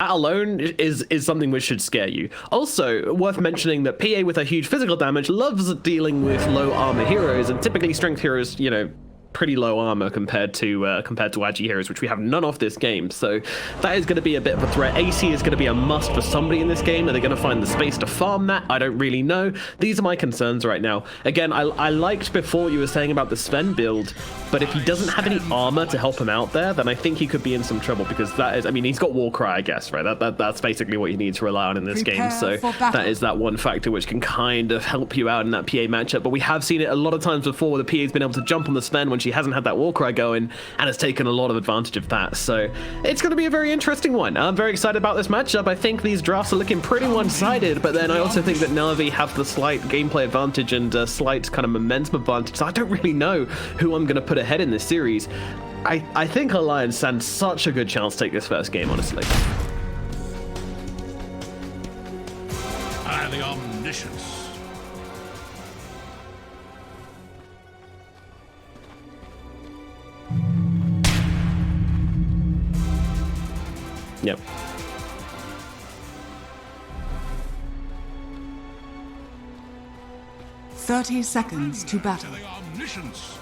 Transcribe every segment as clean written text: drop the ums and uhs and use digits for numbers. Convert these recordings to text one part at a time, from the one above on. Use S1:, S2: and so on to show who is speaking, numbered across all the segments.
S1: That alone is something which should scare you. Also, worth mentioning that PA with her huge physical damage loves dealing with low armor heroes, and typically strength heroes, you know, pretty low armor compared to Agi heroes, which we have none of this game. So that is going to be a bit of a threat. AC is going to be a must for somebody in this game. Are they going to find the space to farm that? I don't really know. These are my concerns right now. Again, I liked before what you were saying about the Sven build, but if he doesn't have any armor to help him out there, then I think he could be in some trouble, because that is, I mean, he's got Warcry, I guess, right? That's basically what you need to rely on in this game. So that is that one factor which can kind of help you out in that PA matchup. But we have seen it a lot of times before where the PA's been able to jump on the Sven when she hasn't had that Warcry going, and has taken a lot of advantage of that. So it's going to be a very interesting one. I'm very excited about this matchup. I think these drafts are looking pretty one-sided, but then I also think that NAVI have the slight gameplay advantage and slight kind of momentum advantage. So I don't really know who I'm going to put ahead in this series. I think Alliance stands such a good chance to take this first game, honestly.
S2: The omniscience.
S1: Yep.
S3: "30 seconds to battle."
S2: The omniscience.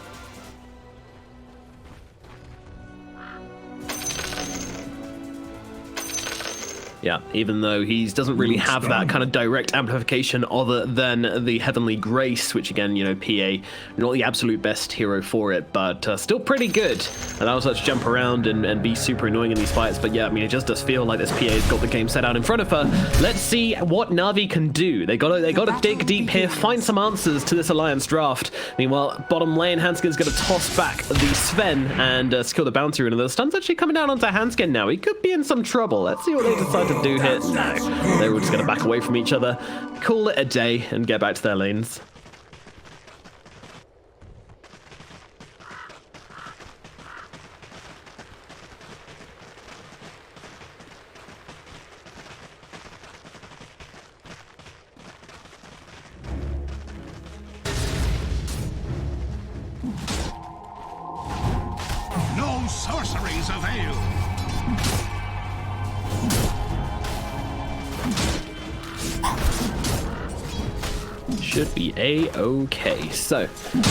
S1: Yeah, even though he doesn't really have that kind of direct amplification other than the Heavenly Grace, which again, you know, PA, not the absolute best hero for it, but still pretty good. Allows her to jump around and be super annoying in these fights. But yeah, I mean, it just does feel like this PA's got the game set out in front of her. Let's see what Navi can do. They gotta dig deep here, find some answers to this Alliance draft. Meanwhile, bottom lane, Hanskin's gonna toss back the Sven and secure the bounty rune. And the stun's actually coming down onto Hanskin now. He could be in some trouble. Let's see what they decide to do here. No, they're all just going to back away from each other, call it a day, and get back to their lanes.
S2: No sorceries avail.
S1: Should be a-okay. So,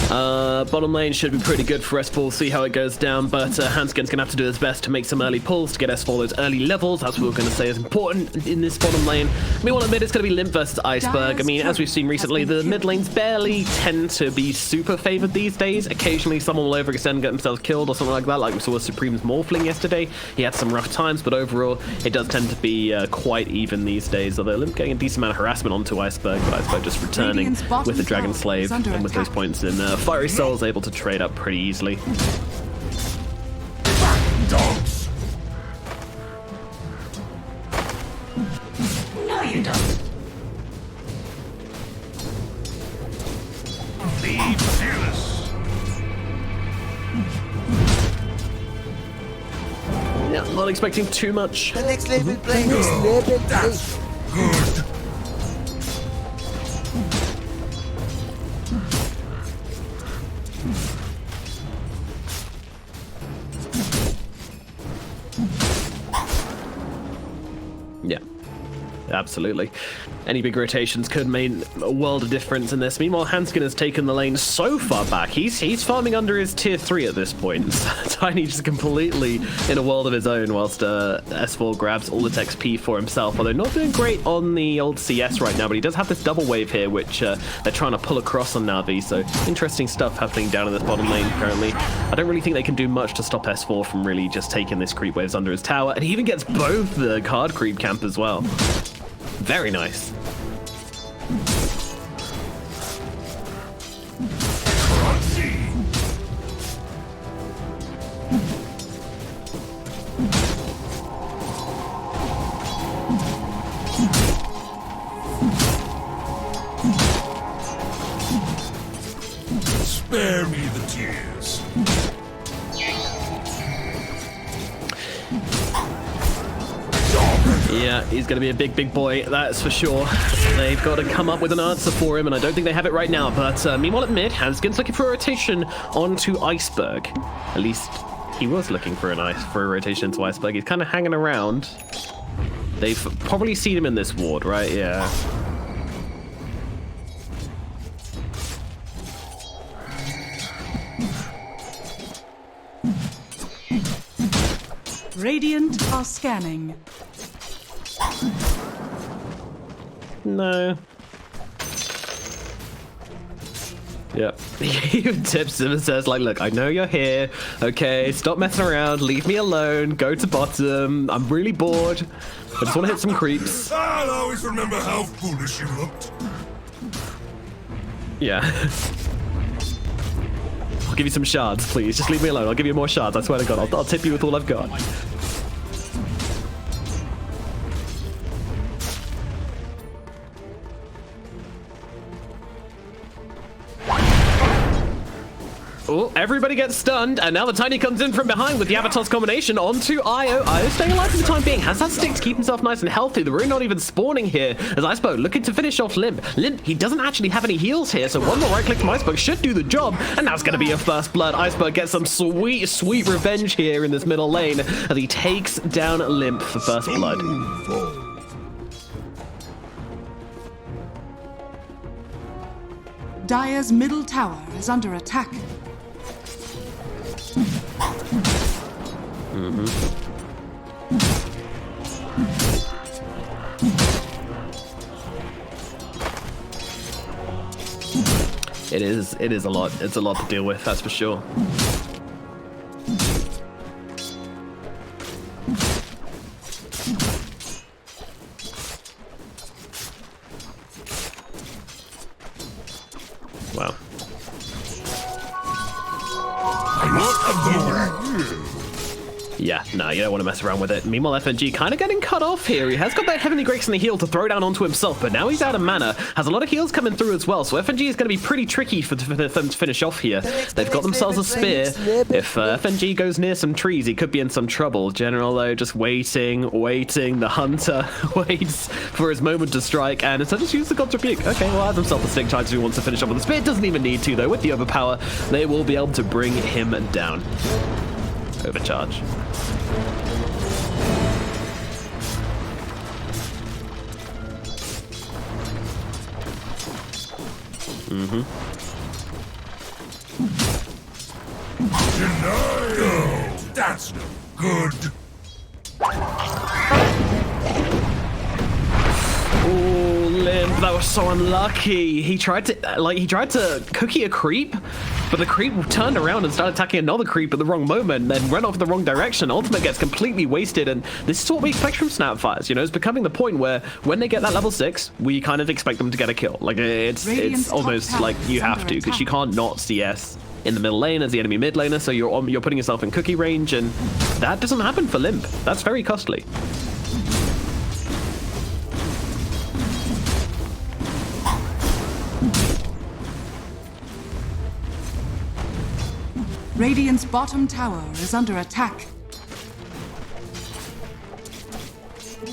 S1: bottom lane should be pretty good for S4. See how it goes down, but Hanskin's going to have to do his best to make some early pulls to get S4 those early levels. That's what we're going to say is important in this bottom lane. Meanwhile, mid, it's going to be Limp versus Iceberg. I mean, as we've seen recently, the mid lanes barely tend to be super favored these days. Occasionally, someone will overextend and get themselves killed or something like that, like we saw with Supreme's Morphling yesterday. He had some rough times, but overall, it does tend to be quite even these days, although Limp getting a decent amount of harassment onto Iceberg, but Iceberg just returning with the Dragon Slave, and with those points in Fiery Soul is able to trade up pretty easily.
S2: Dogs.
S4: No, you don't.
S2: Be fearless.
S1: Yeah, not expecting too much.
S5: The next level play. Next level
S2: That's good.
S1: Yeah, absolutely. Any big rotations could mean a world of difference in this. Meanwhile, Hanskin has taken the lane so far back. He's farming under his tier 3 at this point. Tiny just completely in a world of his own, whilst S4 grabs all the XP for himself. Although not doing great on the old CS right now, but he does have this double wave here, which they're trying to pull across on Navi. So interesting stuff happening down in this bottom lane currently. I don't really think they can do much to stop S4 from really just taking this creep waves under his tower. And he even gets both the card creep camp as well. Very nice.
S2: Spare me the tears.
S1: Yeah, he's going to be a big boy, that's for sure. They've got to come up with an answer for him, and I don't think they have it right now. But meanwhile at mid, Hanskin's looking for a rotation onto Iceberg. At least he was looking for a rotation into Iceberg. He's kind of hanging around. They've probably seen him in this ward, right? Yeah.
S3: Radiant are scanning.
S1: No. Yep. He even tips him and says, like, look, I know you're here. Okay, stop messing around. Leave me alone. Go to bottom. I'm really bored. I just want to hit some creeps.
S2: I'll always remember how foolish you looked.
S1: Yeah. I'll give you some shards, please. Just leave me alone. I'll give you more shards. I swear to God. I'll tip you with all I've got. Oh, everybody gets stunned, and now the Tiny comes in from behind with the Avatar's combination onto Io. Io staying alive for the time being, has that stick to keep himself nice and healthy. The Rune not even spawning here, as Icebug looking to finish off Limp. Limp, he doesn't actually have any heals here, so one more right click from Icebug should do the job, and that's going to be a first blood. Icebug gets some sweet, sweet revenge here in this middle lane, as he takes down Limp for first blood.
S3: Dire's middle tower is under attack.
S1: It is a lot. It's a lot to deal with, that's for sure. Wow. Yeah, no, you don't want to mess around with it. Meanwhile, FNG kind of getting cut off here. He has got that Heavenly Grace and the heal to throw down onto himself, but now he's out of mana. Has a lot of heals coming through as well, so FNG is going to be pretty tricky for them to finish off here. They've got themselves a spear. If FNG goes near some trees, he could be in some trouble. General, though, just waiting. The Hunter waits for his moment to strike, and instead just use the God's Rebuke. Okay, well, has himself a stick charge if he wants to finish off with the spear. Doesn't even need to, though. With the overpower, they will be able to bring him down. Overcharge.
S2: Denied. That's no good.
S1: Oh, Limp, that was so unlucky. He tried to cookie a creep, but the creep turned around and started attacking another creep at the wrong moment, then went off in the wrong direction. Ultimate gets completely wasted, and this is what we expect from Snapfires. You know, it's becoming the point where when they get that level 6, we kind of expect them to get a kill. Like, it's almost like you have to, because you can't not CS in the middle lane as the enemy mid laner, so you're putting yourself in cookie range, and that doesn't happen for Limp. That's very costly.
S3: Radiant's bottom tower is under attack.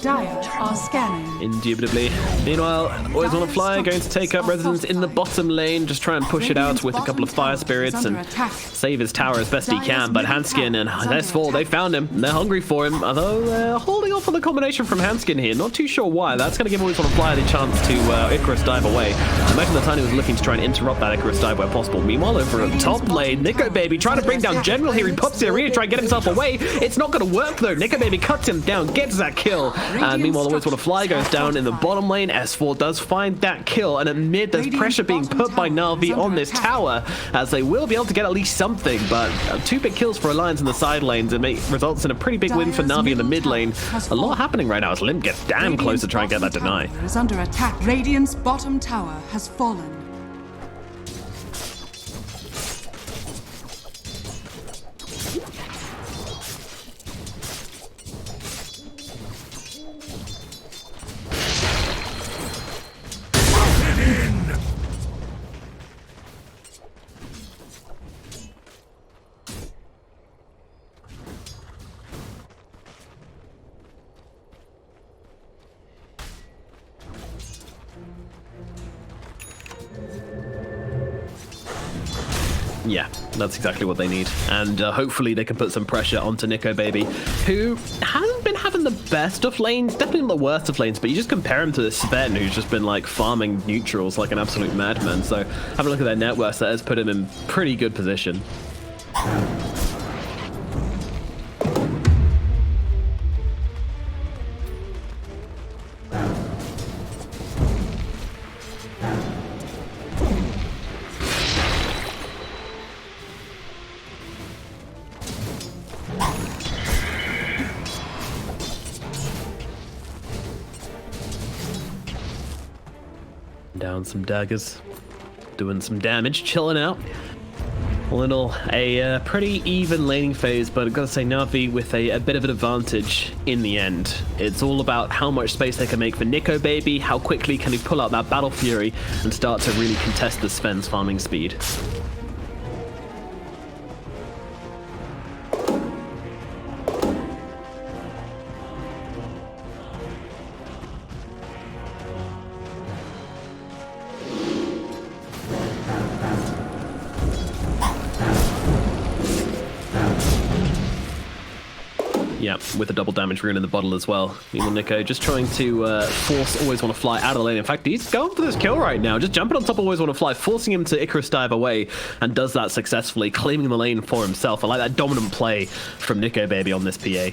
S3: Dire are scanning.
S1: Indubitably. Meanwhile, always want to fly, going to take up residence in the bottom lane, just try and push it out with a couple of fire spirits and save his tower as best he can. But Hanskin and S4, they found him, and they're hungry for him, although they're holding off on the combination from Hanskin here. Not too sure why. That's going to give always want to fly the chance to Icarus dive away. I imagine the Tiny was looking to try and interrupt that Icarus dive where possible. Meanwhile, over at top lane, Nikobaby trying to bring down General here. He pops the arena to try and get himself away. It's not going to work though. Nikobaby cuts him down, gets that kill. And meanwhile, always want to fly goes down in the bottom lane. S4 does find that kill, and at mid there's pressure being put by NAVI on this tower, as they will be able to get at least something, but 2 big kills for Alliance in the side lanes, and results in a pretty big win for NAVI in the mid lane. A lot happening right now as Limp gets damn close to try and get that deny.
S3: Is under attack. Radiant's bottom tower has fallen.
S1: Yeah, that's exactly what they need. And hopefully they can put some pressure onto Nikobaby, who hasn't been having the best of lanes, definitely not the worst of lanes, but you just compare him to this Sven, who's just been like farming neutrals like an absolute madman. So have a look at their net worth. That has put him in pretty good position. Down some daggers, doing some damage, chilling out. A pretty even laning phase, but I've got to say NAVI with a bit of an advantage in the end. It's all about how much space they can make for Nikobaby, how quickly can he pull out that Battle Fury and start to really contest the Sven's farming speed. Yeah, with a double damage rune in the bottle as well. Meanwhile, Nico just trying to force Always Want to Fly out of the lane. In fact, he's going for this kill right now, just jumping on top of Always Want to Fly, forcing him to Icarus dive away, and does that successfully, claiming the lane for himself. I like that dominant play from Nikobaby on this PA.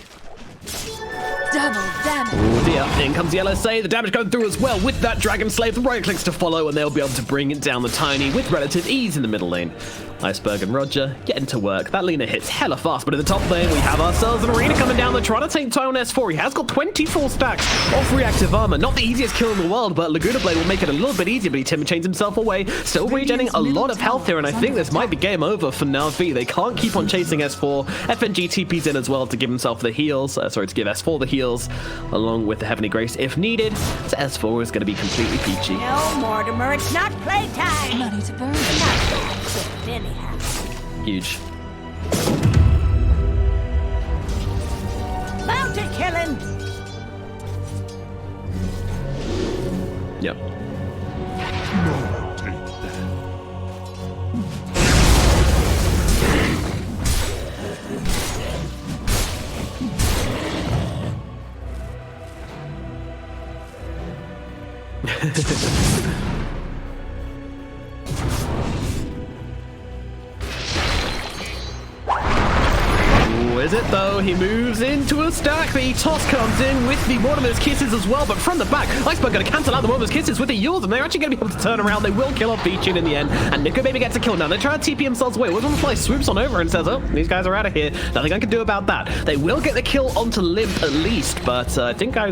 S3: Double damage.
S1: Oh dear, in comes the LSA, the damage going through as well with that Dragon Slave, the right clicks to follow, and they'll be able to bring it down the Tiny with relative ease in the middle lane. Iceberg and Roger getting to work. That Lina hits hella fast, but in the top lane we have ourselves an Arena coming down. They're trying to take time on S4. He has got 24 stacks of reactive armor. Not the easiest kill in the world, but Laguna Blade will make it a little bit easier, but he timber chains himself away. Still regenerating a lot of health here, and I think this might be game over for NAVI. They can't keep on chasing S4. FNG TP's in as well to give himself the heals. To give S4 the heals, along with the Heavenly Grace if needed. So S4 is going to be completely peachy.
S4: No, Mortimer, it's not playtime.
S3: Money to burn.
S4: Not that, anyhow.
S1: Huge.
S4: Bounty killing.
S1: Yep.
S2: No, take that.
S1: Is it though? He moves into a stack. The toss comes in with the Mortimer's Kisses as well, but from the back, Iceberg going to cancel out the Mortimer's Kisses with the Yield, and they're actually going to be able to turn around. They will kill off Beachin in the end, and Nikobaby gets a kill. Now they try to TP themselves away. Wizard Fly swoops on over and says, oh, these guys are out of here. Nothing I can do about that. They will get the kill onto Limp at least, but I think I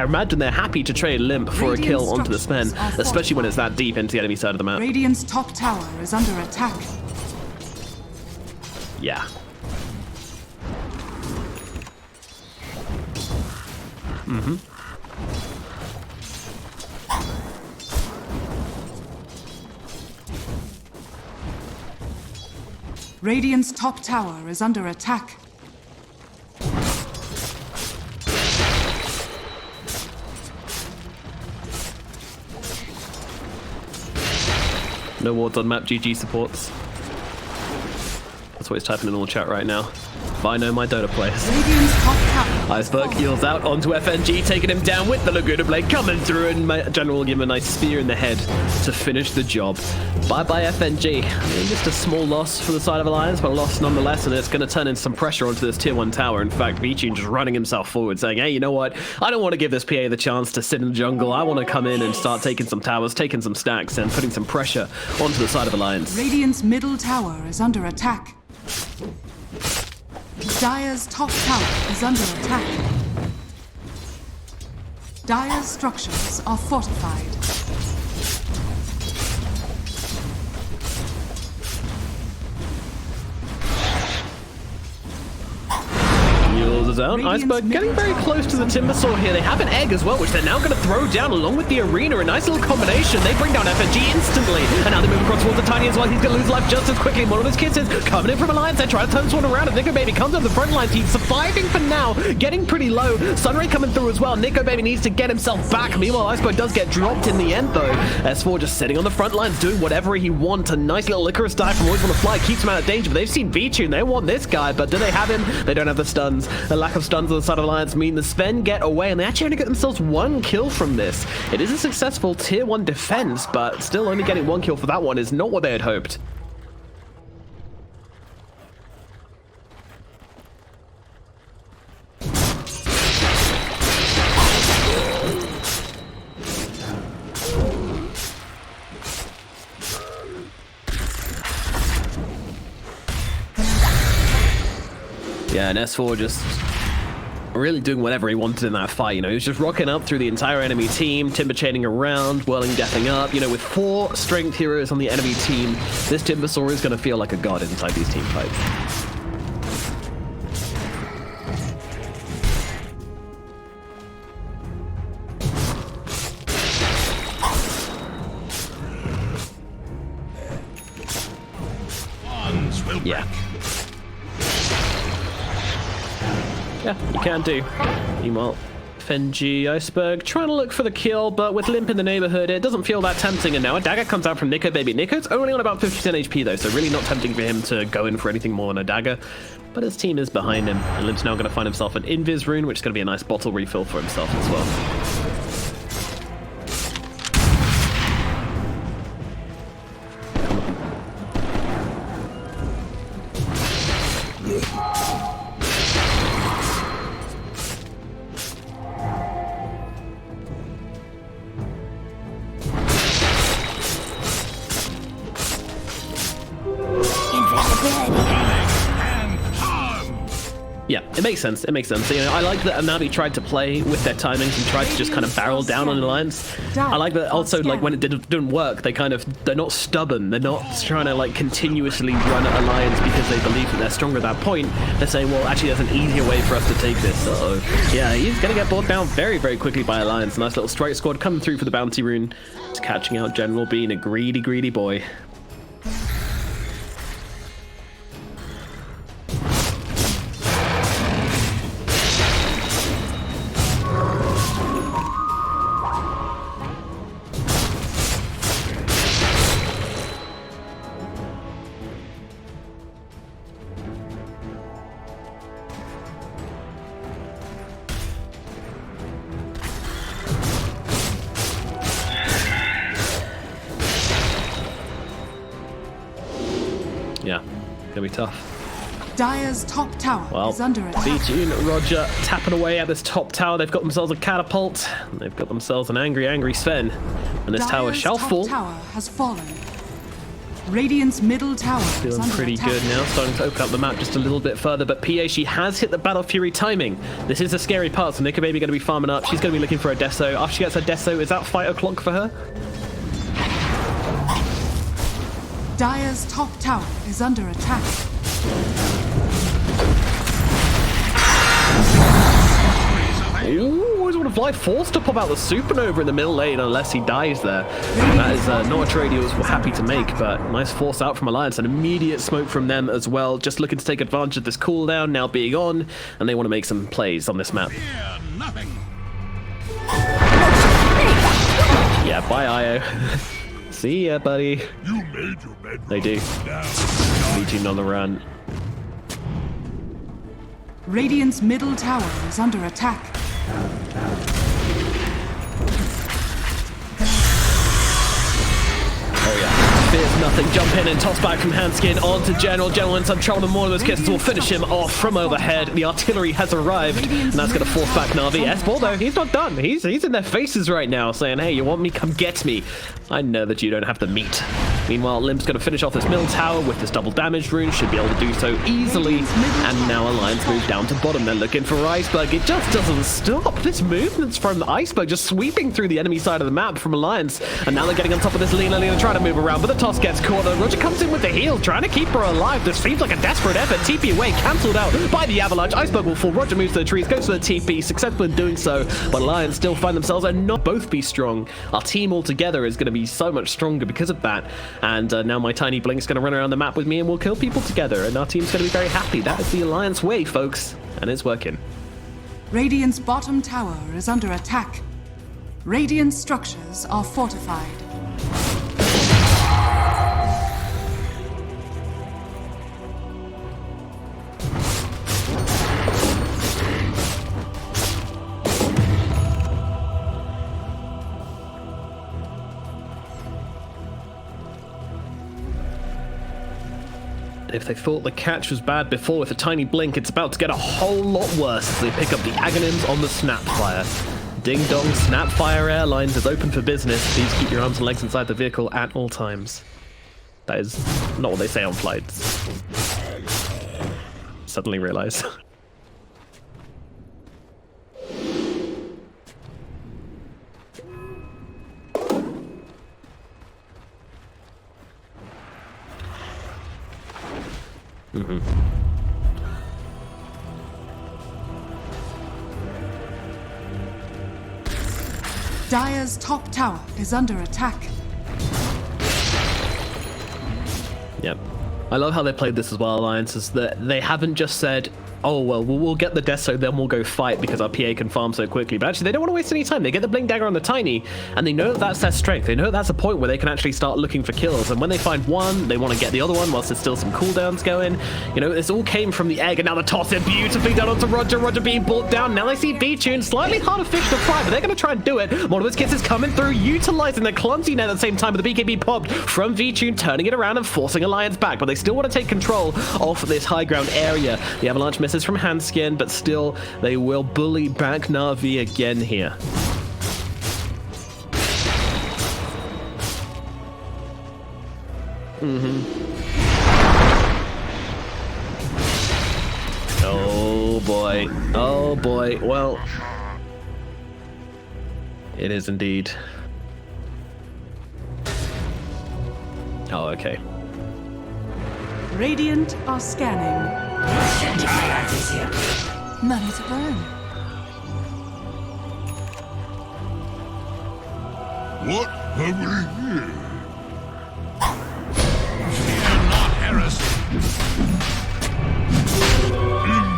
S1: imagine they're happy to trade Limp for a kill onto the Sven, especially when it's that deep into the enemy side of the map.
S3: Radiant's top tower is under attack.
S1: Yeah.
S3: Radiant's top tower is under attack.
S1: No wards on map, GG supports. That's what he's typing in all chat right now. If I know my Dota players.
S3: Radiant's top tower.
S1: Iceberg heals out onto FNG, taking him down with the Laguna Blade coming through, and General will give him a nice spear in the head to finish the job. Bye-bye FNG. I mean, just a small loss for the side of Alliance, but a loss nonetheless, and it's going to turn in some pressure onto this tier 1 tower. In fact, Beachin just running himself forward, saying, hey, you know what? I don't want to give this PA the chance to sit in the jungle. I want to come in and start taking some towers, taking some stacks, and putting some pressure onto the side of Alliance.
S3: Radiant's middle tower is under attack. Dire's top tower is under attack. Dire's structures are fortified.
S1: Heals is out. Iceberg getting very close to the Timbersaw here. They have an egg as well, which they're now going to throw down along with the arena. A nice little combination. They bring down FNG instantly. And now they move across towards the Tiny as well. He's going to lose life just as quickly. One of his kisses coming in from Alliance. They try to turn this one around. And Nikobaby comes over the front line. He's surviving for now. Getting pretty low. Sunray coming through as well. Nikobaby needs to get himself back. Meanwhile, Iceberg does get dropped in the end though. S4 just sitting on the front lines doing whatever he wants. A nice little Icarus dive from Always Want to Fly. Keeps him out of danger. But they've seen Beachin. They want this guy. But do they have him? They don't have the stuns. The lack of stuns on the side of Alliance mean the Sven get away, and they actually only get themselves 1 kill from this. It is a successful tier 1 defense, but still only getting 1 kill for that one is not what they had hoped. Yeah, and S4 just really doing whatever he wanted in that fight. You know, he was just rocking up through the entire enemy team, timber chaining around, whirling, deathing up. You know, with 4 strength heroes on the enemy team, this Timbersaw is going to feel like a god inside these team fights. Yeah. Yeah, you can do. Meanwhile, Fenji Iceberg trying to look for the kill, but with Limp in the neighborhood, it doesn't feel that tempting. And now a dagger comes out from Nikobaby. Niko's only on about 50% HP though, so really not tempting for him to go in for anything more than a dagger. But his team is behind him, and Limp's now going to find himself an Invis rune, which is going to be a nice bottle refill for himself as well. Yeah, it makes sense. It makes sense. You know, I like that NAVI tried to play with their timings and tried to just kind of barrel down on Alliance. I like that also, like, when it didn't work, they're not stubborn. They're not trying to, like, continuously run at Alliance because they believe that they're stronger at that point. They're saying, well, actually, there's an easier way for us to take this. So, yeah, he's going to get brought down very, very quickly by Alliance. Nice little strike squad coming through for the bounty rune. Just catching out General, being a greedy, greedy boy. Yeah, gonna be tough.
S3: Dire's top tower is under attack.
S1: B-Tune, Roger tapping away at this top tower. They've got themselves a catapult. And they've got themselves an angry, angry Sven. And this tower shall fall.
S3: Dire's top tower has fallen. Radiant's middle tower is
S1: Feeling
S3: under
S1: pretty
S3: attack.
S1: good now, starting to open up the map just a little bit further, but PA, she has hit the Battle Fury timing. This is a scary part, so Nikobaby going to be farming up. She's going to be looking for a Deso. After she gets her Deso, is that fight o'clock for her?
S3: Dire's top tower is under attack.
S1: Ooh, always want to fly, forced to pop out the supernova in the middle lane unless he dies there. And that is not a trade he was happy to make, but nice force out from Alliance. An immediate smoke from them as well, just looking to take advantage of this cooldown now being on, and they want to make some plays on this map.
S2: Fear nothing.
S1: Yeah, bye IO. See ya, buddy.
S2: You made your bed.
S1: They do. B-Team on the run.
S3: Radiant's middle tower is under attack.
S1: Oh yeah, fears nothing. Jump in and toss back from Handskin onto General. General in some trouble, and more of those kisses will finish him off from overhead. The artillery has arrived, and that's going to force back Navi. S4 though, he's not done. He's in their faces right now, saying, hey, you want me? Come get me. I know that you don't have the meat. Meanwhile, Limp's going to finish off this middle tower with this double damage rune. Should be able to do so easily. And now Alliance moves down to bottom. They're looking for Iceberg. It just doesn't stop. This movement's from the Iceberg just sweeping through the enemy side of the map from Alliance. And now they're getting on top of this Lena trying to move around, but the toss gets caught. Roger comes in with the heal, trying to keep her alive. This seems like a desperate effort. TP away, cancelled out by the avalanche. Iceberg will fall. Roger moves to the trees, goes for the TP, successful in doing so. But Alliance still find themselves and not both be strong. Our team altogether is going to be so much stronger because of that. And now my tiny Blink's going to run around the map with me and we'll kill people together. And our team's going to be very happy. That is the Alliance way, folks. And it's working.
S3: Radiant's bottom tower is under attack. Radiant structures are fortified.
S1: if they thought the catch was bad before with a tiny blink, it's about to get a whole lot worse as they pick up the Aghanims on the Snapfire. Ding dong, Snapfire Airlines is open for business. Please keep your arms and legs inside the vehicle at all times. That is not what they say on flights. Suddenly realize.
S3: Dire's top tower is under attack.
S1: Yep. I love how they played this as well, Alliance, is that they haven't just said, oh, well, we'll get the Deso, then we'll go fight because our PA can farm so quickly. But actually, they don't want to waste any time. They get the Blink Dagger on the Tiny, and they know that that's their strength. They know that that's a point where they can actually start looking for kills. And when they find one, they want to get the other one whilst there's still some cooldowns going. You know, this all came from the egg, and now the toss in beautifully done onto Roger. Roger being brought down. Now they see V-Tune. Slightly harder fish to fry, but they're going to try and do it. One of his kits is coming through, utilizing the clumsy net at the same time, but the BKB popped from V-Tune, turning it around and forcing Alliance back. But they still want to take control of this high ground area. The Avalanche misses from Handskin, but still, they will bully back NAVI again here. Oh boy. Oh boy. Well, it is indeed. Oh, okay.
S3: Radiant are scanning. Money to burn.
S2: What have we here? Fear not heresy.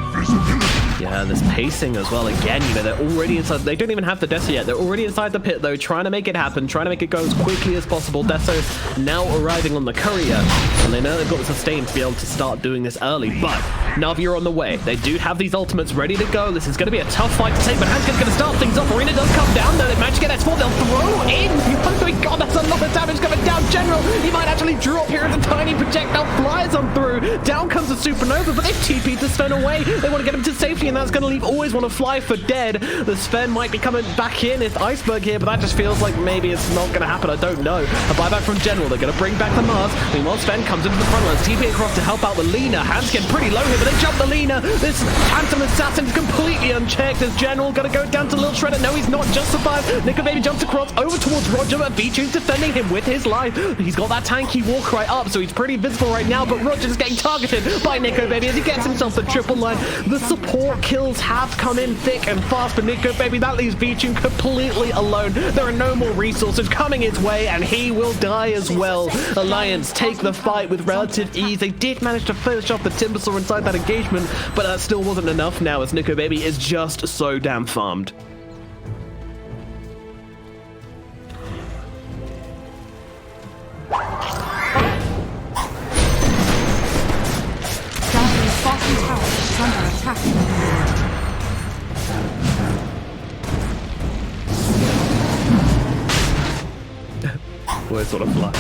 S2: Invisibility.
S1: Yeah, there's pacing as well. Again, you know, they're already inside. They don't even have the Deso yet. They're already inside the pit, though, trying to make it happen, trying to make it go as quickly as possible. Deso now arriving on the courier, and they know they've got the sustain to be able to start doing this early. But NAVI are on the way. They do have these ultimates ready to go. This is going to be a tough fight to take, but Hanskin's going to start things off. Arena does come down, though. They manage to get S4. They'll throw in. Oh my god, that's a lot of damage coming down. General, he might actually drop here as a tiny projectile flies on through. Down comes the Supernova, but they've TP'd the Sven away. They want to get him to safety, and that's going to leave always want to fly for dead. The Sven might be coming back in. It's Iceberg here, but that just feels like maybe it's not going to happen. I don't know. A buyback from General. They're going to bring back the Mars. Meanwhile, Sven comes into the front lines. TP across to help out the Lina. Hanskin pretty low here, but they jump the Lina. This Phantom Assassin is completely unchecked. As General going to go down to Lil Shredder. No, he's not just survived. Nikobaby jumps across over towards Roger, but V-Tune's defending him with his life. He's got that tanky walk right up, so he's pretty visible right now, but Roger's getting targeted by Nikobaby as he gets himself the triple line. The support kills have come in thick and fast, but Nikobaby, that leaves V-Tune completely alone. There are no more resources coming his way, and he will die as well. Alliance take the fight with relative ease. They did manage to finish off the Timbersaw inside that engagement, but that still wasn't enough now as Nikobaby is just so damn farmed.
S3: Dire's bottom tower is under attack.
S1: We're sort of fly.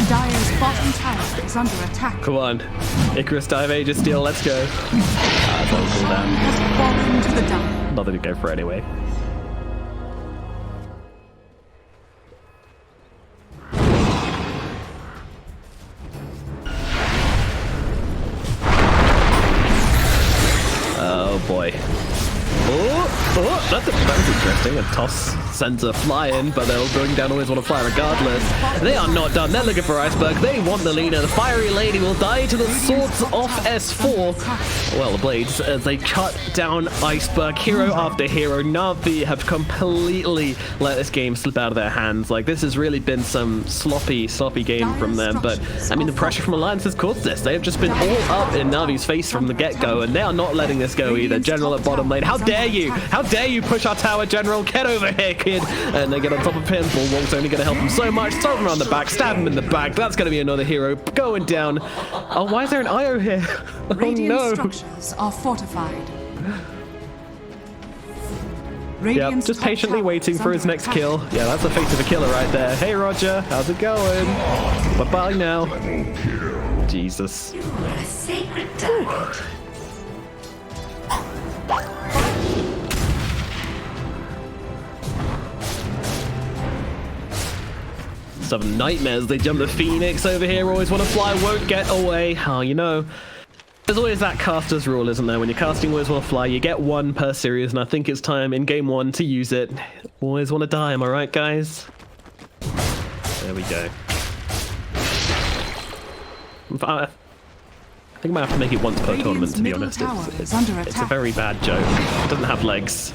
S3: Dire's bottom tower is under attack.
S1: Come on. Icarus Dive Aegis Steel, let's go.
S3: Has fallen to the Dire.
S1: Nothing to go for anyway. Oh boy. Oh, that's interesting. A toss sends a fly in, but they'll bring down always want to fly regardless. They are not done. They're looking for Iceberg. They want the Lina. The Fiery Lady will die to the swords off S4. Well, the blades, as they cut down Iceberg, hero after hero. NAVI have completely let this game slip out of their hands. Like, this has really been some sloppy game from them. But, I mean, the pressure from Alliance has caused this. They have just been all up in NAVI's face from the get-go, and they are not letting this go either. General at bottom lane. How dare you? How dare you push our tower, General? Get over here, kid. And they get on top of him. Bullwog's only going to help him so much. Throw him around the back. Stab him in the back. That's going to be another hero going down. Oh, why is there an IO here? Oh,
S3: Radiant
S1: no.
S3: structures are fortified.
S1: Yeah, just patiently waiting for his next kill. Yeah, that's the face of a killer right there. Hey, Roger. How's it going? Bye-bye now. Jesus.
S6: A sacred diamond.
S1: Some nightmares. They jump the Phoenix over here. Always want to fly, won't get away. Oh, you know. There's always that caster's rule, isn't there? When you're casting always want to fly, you get one per series, and I think it's time in game 1 to use it. Always want to die, am I right, guys? There we go. I think I might have to make it once per tournament, to be honest. It's a very bad joke. It doesn't have legs.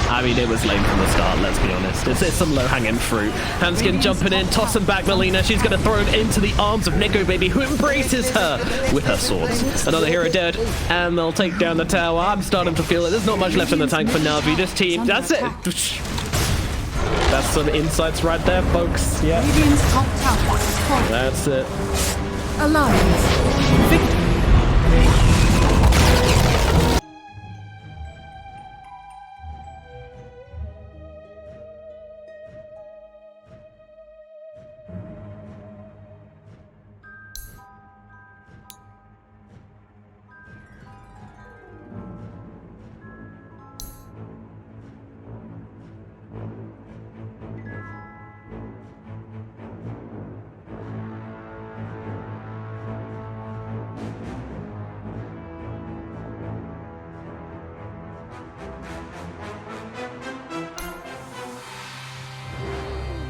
S1: I mean, it was lame from the start, let's be honest. It's some low-hanging fruit. Hanskin jumping in, tossing back Melina. She's going to throw him into the arms of Nikobaby, who embraces her with her swords. Another hero dead, and they'll take down the tower. I'm starting to feel it. There's not much left in the tank for Navi. This team, that's it. That's some insights right there, folks. Yeah.
S3: Radiant's top tower is falling.
S1: That's it.
S3: Alliance